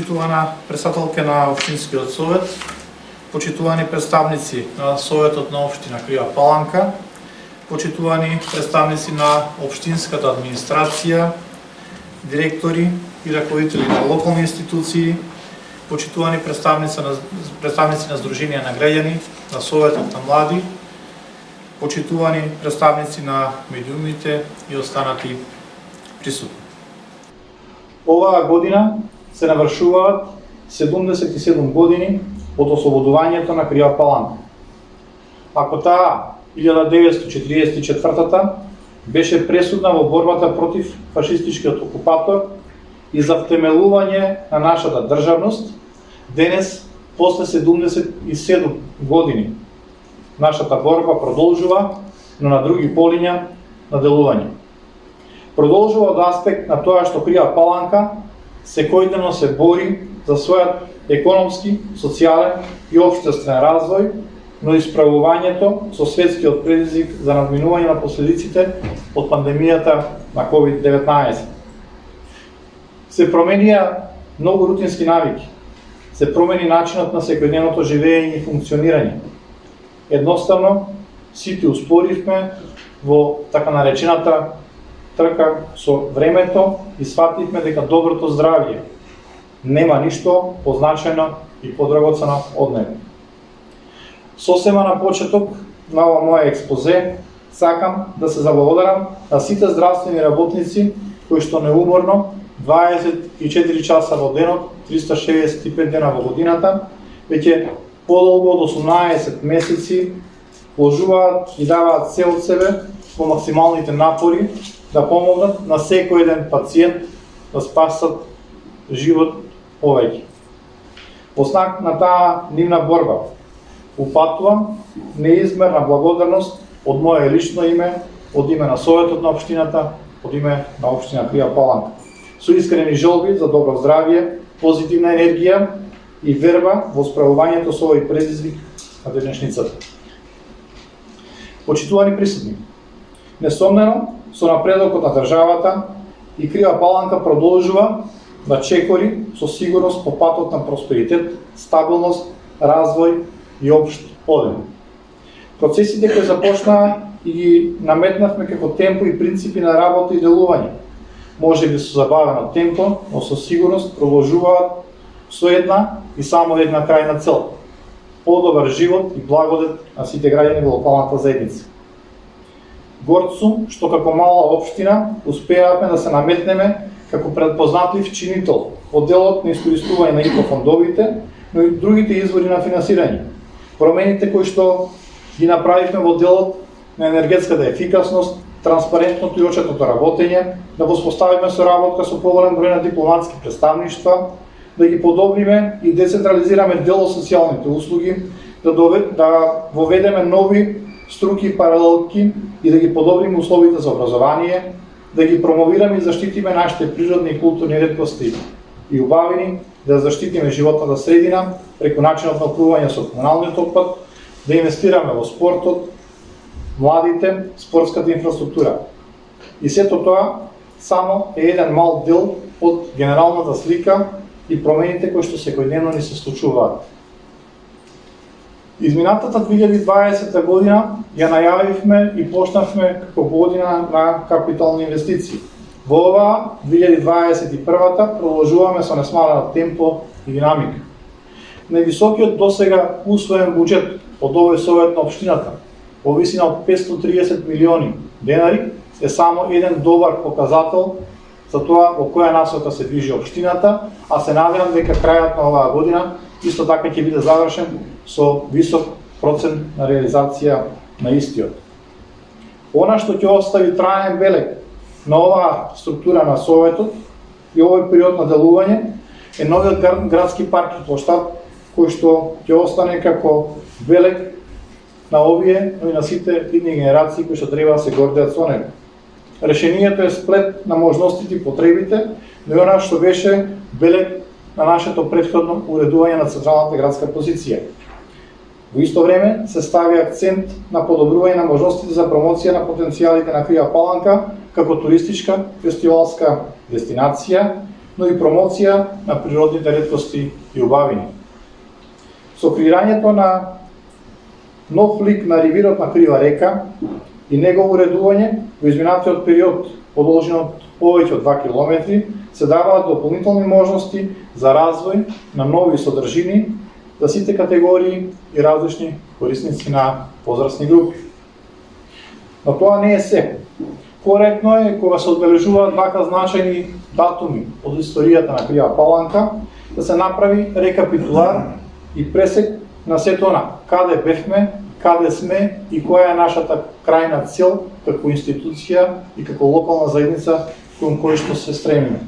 почитувана председателка на Општинскиот совет, почитувани представници на Советот на Општина Крива Паланка, почитувани представници на Општинската администрација, директори и раководители на локални институции, почитувани представници на Сдруженија на граѓани, на Советот на млади, почитувани представници на медиумите и останати присутни. Оваа година се навршуваат 77 години од ослободувањето на Крива Паланка. Ако таа 1944 беше пресудна во борбата против фашистичкиот окупатор и за втемелување на нашата државност, денес, после 77 години, нашата борба продолжува, но на други полиња на делување. Продолжува од аспект на тоа што Крива Паланка секојдневно се бори за својот економски, социјален и општествен развој, но и справувањето со светскиот предизвик за надминување на последиците од пандемијата на COVID-19. Се променија многу рутински навики, се промени начинот на секојдневното живење и функционирање. Едноставно, сите успоривме во така наречената трка со времето и сфативме дека доброто здравје нема ништо позначајно и подрагоцено од него. Сосема на почеток на ова моје експозе, сакам да се заблагодарам на сите здравствени работници кои што неуморно 24 часа во денот, 365 дена во годината, веќе подолго од 18 месеци вложуваат и даваат се од себе во максималните напори да помогнат на секој еден пациент да спасат живот повеќе. Во знак на таа нивна борба, упатувам неизмерна благодарност од моје лично име, од име на Советот на Општината, од име на Општина Крива Паланка. Со искрени желби за добро здравје, позитивна енергија и верба во справувањето со овој предизвик на денешницата. Почитувани присутни, несомнено, со напредокот на државата и Крива Паланка продолжува да чекори со сигурност по патот на просперитет, стабилност, развој и општ одем. Процесите кои започнаа и ги наметнавме како темпо и принципи на работа и делување, може би со забавено темпо, но со сигурност продолжуваат со една и само една крајна цел – подобар живот и благодет на сите граѓани во локалната заедница. Горд сум што како мала општина успеавме да се наметнеме како предпознатлив чинител во делот на искористување на ИПА фондовите, но и другите извори на финансирање. Промените кои што ги направивме во делот на енергетската ефикасност, транспарентното и отчетното работење, да воспоставиме соработка со поголем број на дипломатски представништва, да ги подобриме и децентрализираме дел од социјалните услуги, да воведеме нови струки и паралелки и да ги подобриме условите за образование, да ги промовираме и заштитиме нашите природни и културни реткости и убавини, да заштитиме животната средина преку начинот на опфрлување со комуналниот отпад, да инвестираме во спортот, младите, спортската инфраструктура. И сето тоа само е еден мал дел од генералната слика и промените кои што секојдневно ни се случуваат. Изминатата 2020 година ја најавивме и почнавме како година на капитални инвестиции. Во оваа 2021 продолжуваме со несмалено темпо и динамика. Највисокиот досега усвоен буџет од овој Совет на Општината во висина од 530 милиони денари е само еден добар показател за тоа во која насока се движи Општината, а се надевам дека крајот на оваа година исто така ќе биде завршен со висок процент на реализација на истиот. Она што ќе остави траен белег на оваа структура на Советот и овој период на делување е новиот градски парк и плоштад, кој што ќе остане како белег на овие, но и на сите идни генерации кои што треба да се гордеат со него. Решението е сплет на можностите и потребите, но и она што беше белег на нашето претходно уредување на централната градска позиција. Во исто време се стави акцент на подобрување на можностите за промоција на потенцијалите на Крива Паланка како туристичка фестивалска дестинација но и промоција на природните реткости и убавини. Со креирањето на нов лик на ривирот на Крива река и негово уредување во изминатиот период, продолжен од повеќе од 2 километри, се даваат дополнителни можности за развој на нови содржини за сите категории и различни корисници на возрастни групи. Но тоа не е се. Коректно е кога се одбележуваат вака значајни датуми од историјата на Крива Паланка да се направи рекапитулар и пресек на сето она каде бевме, каде сме и која е нашата крајна цел како институција и како локална заедница кон кој што се стремиме.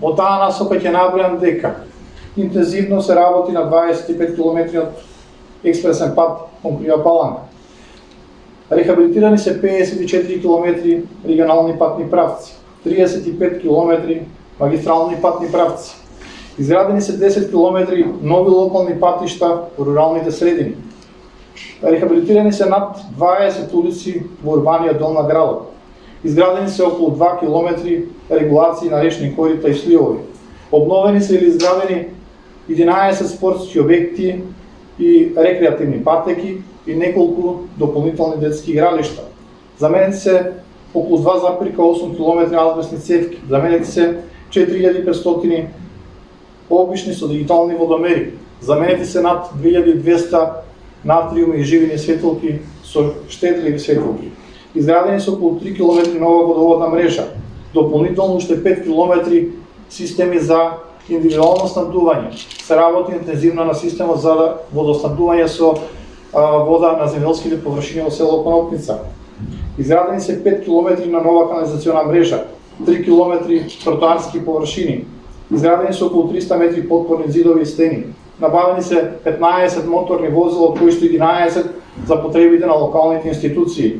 Во таа насока ќе набројам дека интензивно се работи на 25 км од експресен пат кон Крива Паланка. Рехабилитирани се 54 км регионални патни правци, 35 км магистрални патни правци. Изградени се 10 км нови локални патишта во руралните средини. Рехабилитирани се над 20 улици во урбаниот дел на градот. Изградени се околу 2 км регулации на речни корита и сливови. Обновени се или изградени 11 спортски објекти и рекреативни патеки и неколку дополнителни детски игралишта. Заменети се околу 2,8 км азбестни цевки. Заменети се 4500 обични со дигитални водомери. Заменети се над 2200 натриуми и живини светилки со штедливи светилки. Изградени се околу 3 км нова водоводна мрежа. Дополнително уште 5 км системи за индивидуално снабдување. Се работи интензивно на системот за водоснабдување со вода на земјелските површини во село Конопница. Изградени се 5 км на нова канализациона мрежа, 3 км тротоарски површини. Изградени се околу 300 метри подпорни зидови и стени. Набавени се 15 моторни возила, од кои што 11 за потребите на локалните институции.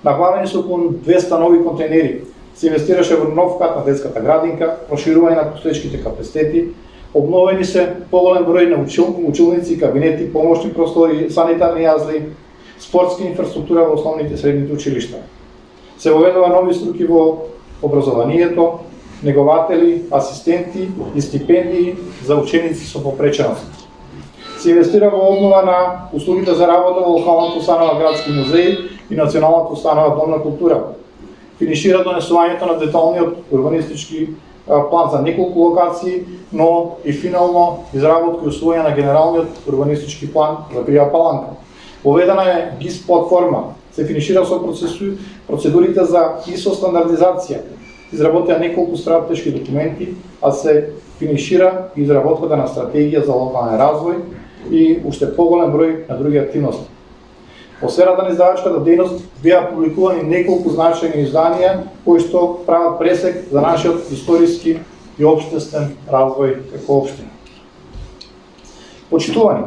Набавени се околу 200 нови контейнери. Се инвестираше во нов кат на детската градинка, проширување на постоечките капацитети, обновени се поголем број на училници, кабинети, помошни простори, санитарни јазли, спортска инфраструктура во основните средните училишта. Се воведува нови струки во образованието, негователи, асистенти и стипендии за ученици со попреченост. Се инвестира во обнова на услугите за работа во локалната установа Градски музеј и Националната установа Дом на култура. Финишира донесувањето на деталниот урбанистички план за неколку локации, но и финално изработка и усвојање на генералниот урбанистички план за Крива Паланка. Воведена е ГИС платформа, се финишира со процедурите за ISO стандардизација, изработија неколку стратешки документи, а се финишира изработката на стратегија за локален развој и уште поголем број на други активности. Во сферата на издавачката дејност беа публикувани неколку значајни изданија кои што прават пресек за нашиот историски и општествен развој како општина. Почитувани,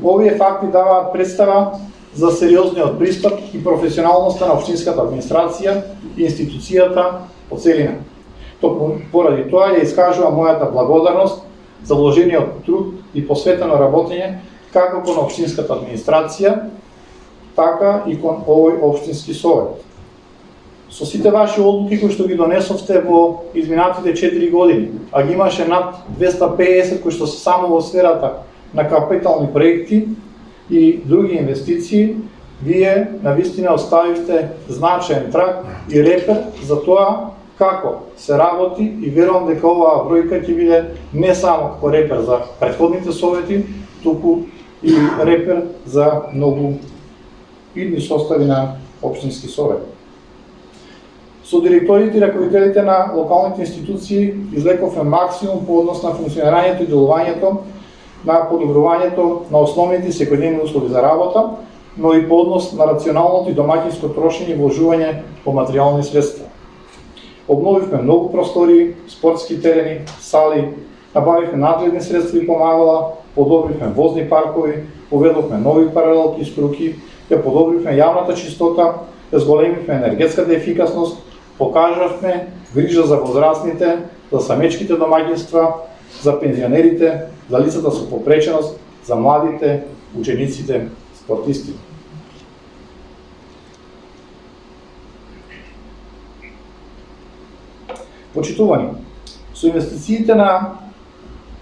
овие факти даваат представа за сериозниот пристап и професионалноста на општинската администрација и институцијата по целина. Поради тоа ја искажувам мојата благодарност за вложениот труд и посветено работење како кон општинската администрација, така и кон овој општински совет. Со сите ваши одлуки кои што ги донесовте во изминатите 4 години, а ги имаше над 250 кои што се само во сферата на капитални проекти и други инвестиции, вие навистина оставивте значаен траг и репер за тоа како се работи и верувам дека оваа бројка ќе биде не само како репер за претходните совети, туку и репер за многу идни состави на општински совет. Со директорите и раководителите на локалните институции извлековме максимум по однос на функционирањето и делувањето на подобрувањето на основните секојдневни услови за работа, но и по однос на рационалното и домаќинско трошење и вложување по материјални средства. Обновивме многу простори, спортски терени, сали, набавивме надледни средства и помагала, подобривме возни паркови, поведовме нови паралелки и струки, ја подобривме јавната чистота, ја зголемивме енергетската ефикасност, покажавме грижа за возрастните, за самечките домаќинства, за пензионерите, за лицата со попреченост, за младите, учениците, спортистите. Почитувани, Со инвестициите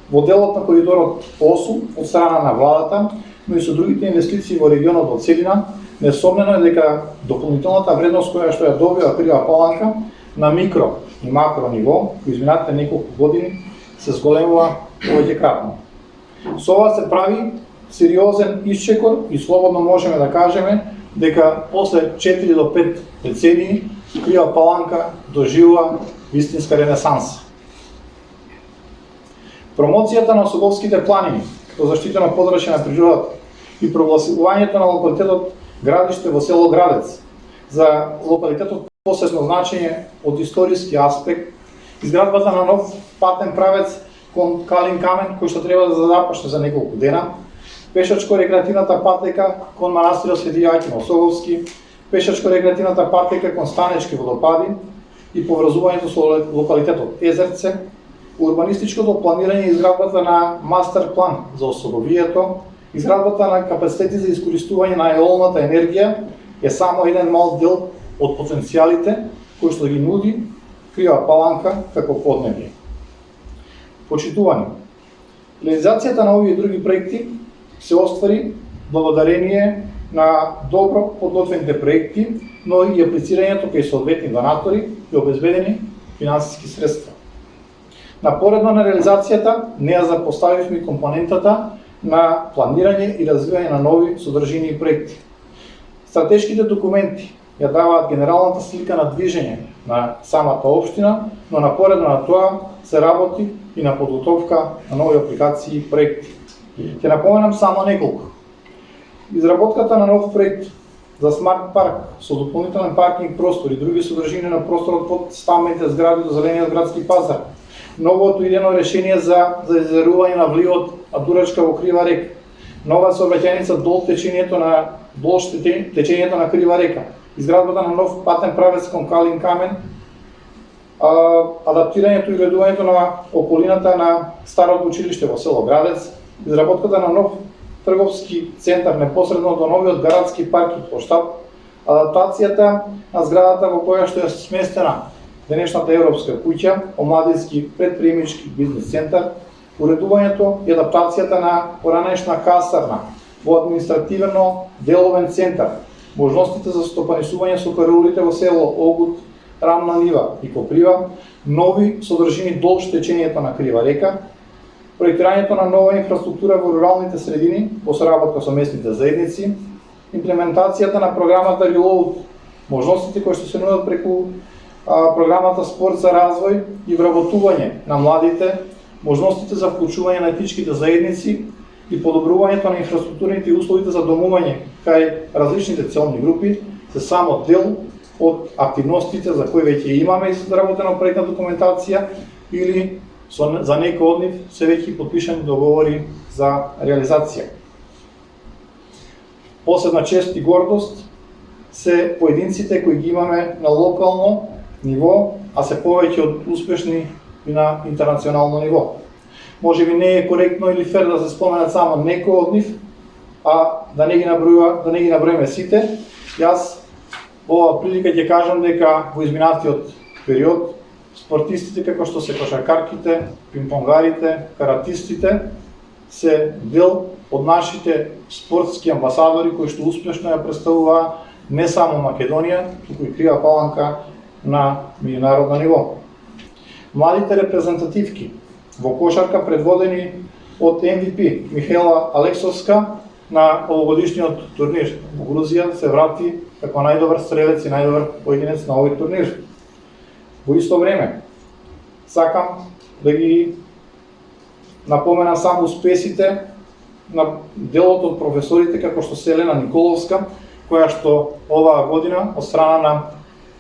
во делот на коридорот 8 од страна на владата, но и со другите инвестиции во регионот во целина, несомнено е дека дополнителната вредност која што ја добива Крива Паланка на микро и макро ниво, во изминатите неколку години се зголемува повеќекратно. Со ова се прави сериозен исчекор и слободно можеме да кажеме дека после 4 до 5 децении Крива Паланка доживува вистинска ренесанса. Промоцијата на Осоговските планини до заштитено подрачје на природата и прогласувањето на локалитетот Градиште во село Градец за локалитетот посебно значење од историски аспект, изградбата на нов патен правец кон Калин камен кој што треба да започне за неколку дена, пешачко-рекреативната патека кон манастирот Свети Јоаќим Осоговски, пешачко-рекреативната патека кон Станечки водопади и поврзувањето со локалитетот Езерце, урбанистичкото планирање и изградбата на мастер план за Осоговието, изградбата на капацитети за искористување на еолната енергија е само еден мал дел од потенцијалите кои што ги нуди Крива Паланка како поднебје. Почитувани, реализацијата на овие други проекти се оствари благодарение на добро подготвените проекти, но и аплицирањето кај соодветни донатори и обезбедени финансиски средства. Напоредно на реализацијата не ја запоставивме компонентата на планирање и развивање на нови содржини и проекти. Стратешките документи ја даваат генералната слика на движење на самата општина, но напоредно на тоа се работи и на подготовка на нови апликации и проекти. Ќе напоменам само неколку. Изработката на нов проект за смарт парк со дополнителен паркинг простор и други содржини на просторот под стамбените згради до зелениот градски пазар, новото идено решение за изолирање на вливот Адурачка во Крива река, нова сообраќајница долг течењето на Крива река, изградбата на нов патен правец кон Калин камен, адаптирањето и уредувањето на околината на старото училиште во село Градец, изработката на нов трговски центар непосредно до новиот градски парк и плоштад, адаптацијата на зградата во која што е сместена денешната Европска куќа, омладински предприемнички бизнес центар, уредувањето и адаптацијата на поранешна касарна во административно деловен центар, можностите за стопанисување со караулите во село Огут, Рамна нива и Коприва, нови содржини долж течењето на Крива река, проектирањето на нова инфраструктура во руралните средини во соработка со местните заедници, имплементацијата на програмата Reload, можностите кои што се нудат преку програмата Спорт за развој и вработување на младите, можностите за вклучување на етничките заедници и подобрувањето на инфраструктурните условите за домување кај различните целни групи се само дел од активностите за кои веќе имаме изработена проектна документација или за некои од нив се веќе потпишани договори за реализација. Посебна чест и гордост се поединците кои ги имаме на локално ниво, а се повеќе од успешни и на интернационално ниво. Може би не е коректно или фер да се споменат само некои од нив, а да не ги наброиме сите. Јас ова прилика ќе кажам дека во изминатиот период спортистите како што се кошаркарките, пинг-понгарите, каратистите се дел од нашите спортски амбасадори кои што успешно ја представуваа не само Македонија, туку и Крива Паланка на меѓународно ниво. Младите репрезентативки во кошарка предводени од MVP Михаела Алексовска на овогодишниот турнир во Грузија се врати како најдобар стрелец и најдобар поединец на овој турнир. Во исто време, сакам да ги напоменам само успесите на делот од професорите како што се Елена Николовска, која што оваа година од страна на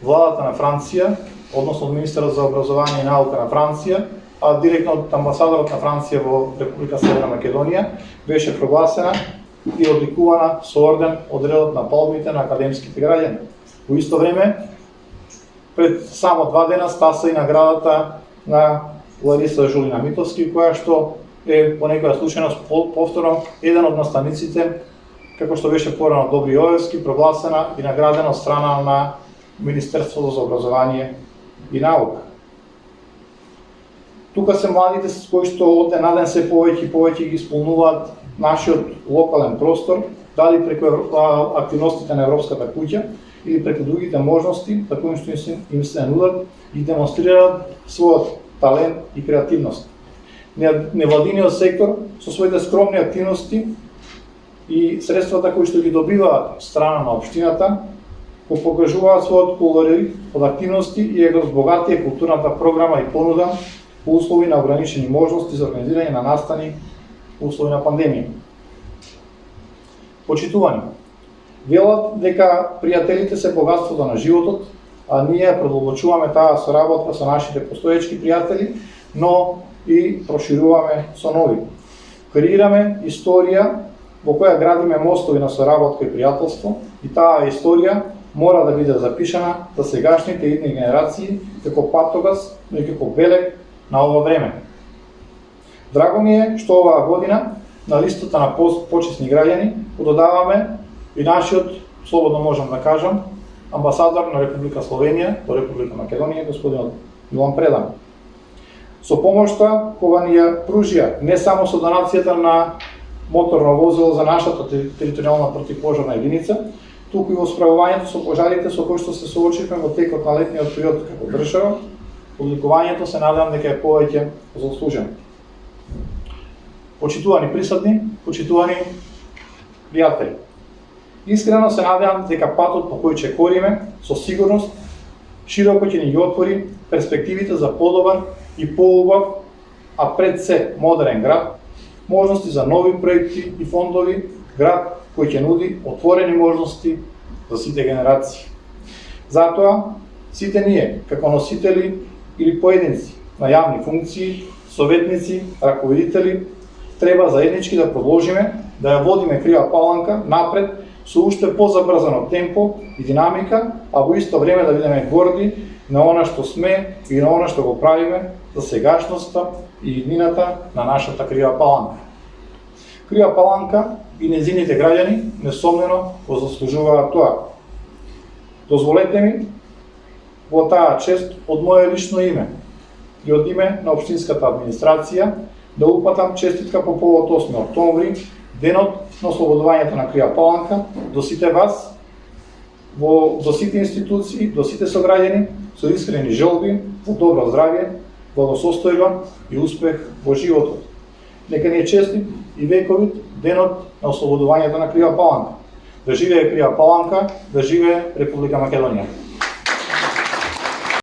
владата на Франција, односно од министерот за образование и наука на Франција, а директно од амбасадорот на Франција во Република Северна Македонија, беше прогласена и одликувана со орден од редот на палмите на академските граѓани. Во исто време, пред само 2 дена стаса и наградата на Лариса Жулина Митовски, која што е по некоја случајност повторно еден од наставниците, како што беше порано Добри Јовевски, прогласена и наградена од страна на Министерството за образование и наука. Тука се младите кои што од ден на ден се повеќе и повеќе ги исполнуваат нашиот локален простор, дали преку активностите на Европската куќа или преку другите можности за кои што им се нудат и демонстрираат својот талент и креативност. Невладиниот сектор со своите скромни активности и средствата кои што ги добиваат страна на општината го покажуваат својот колорит од активности и го збогатија културната програма и понуда по услови на ограничени можности за организирање на настани по услови на пандемија. Почитувани, велат дека пријателите се богатството на животот, а ние продолбочуваме таа соработка со нашите постоечки пријатели, но и прошируваме со нови. Креираме историја во која градиме мостови на соработка и пријателство и таа историја мора да биде запишана за сегашните и идни генерации како патогас, но и како белег на ова време. Драго ми е што оваа година на листата на почесни граѓани додаваме и нашиот, слободно можам да кажам, амбасадор на Република Словенија до Република Македонија, господин Милан Предан. Со помошта кога ни ја пружија не само со донацијата на моторно возило за нашата територијална противпожарна единица, туку и во справувањето со пожарите со кои што се соочивме во текот на летниот период како држава, одликувањето се надевам дека е повеќе заслужено. Почитувани присутни, почитувани пријатели. Искрено се надевам дека патот по кој ќе кориме со сигурност широко ќе ни ги отвори перспективите за подобар и поубав, а пред се модерен град, можности за нови проекти и фондови, град кој ќе нуди отворени можности за сите генерации. Затоа, сите ние, како носители или поединци на јавни функции, советници, раководители, треба заеднички да продолжиме да ја водиме Крива Паланка напред со уште позабрзано темпо и динамика, а во исто време да бидеме горди на она што сме и на она што го правиме за сегашноста и иднината на нашата Крива Паланка. Крива Паланка и незините граѓани несомнено го заслужуваат тоа. Дозволете ми во таа чест од моје лично име и од име на општинската администрација да упатам честитка по повод 8 октомври, денот на ослободувањето на Крива Паланка, до сите вас, до сите институции, до сите сограѓани, со искрени желби за добро здравје, благосостојба и успех во животот. Нека ни е честит и вековит денот на ослободувањето на Крива Паланка. Да живее Крива Паланка, да живее Република Македонија.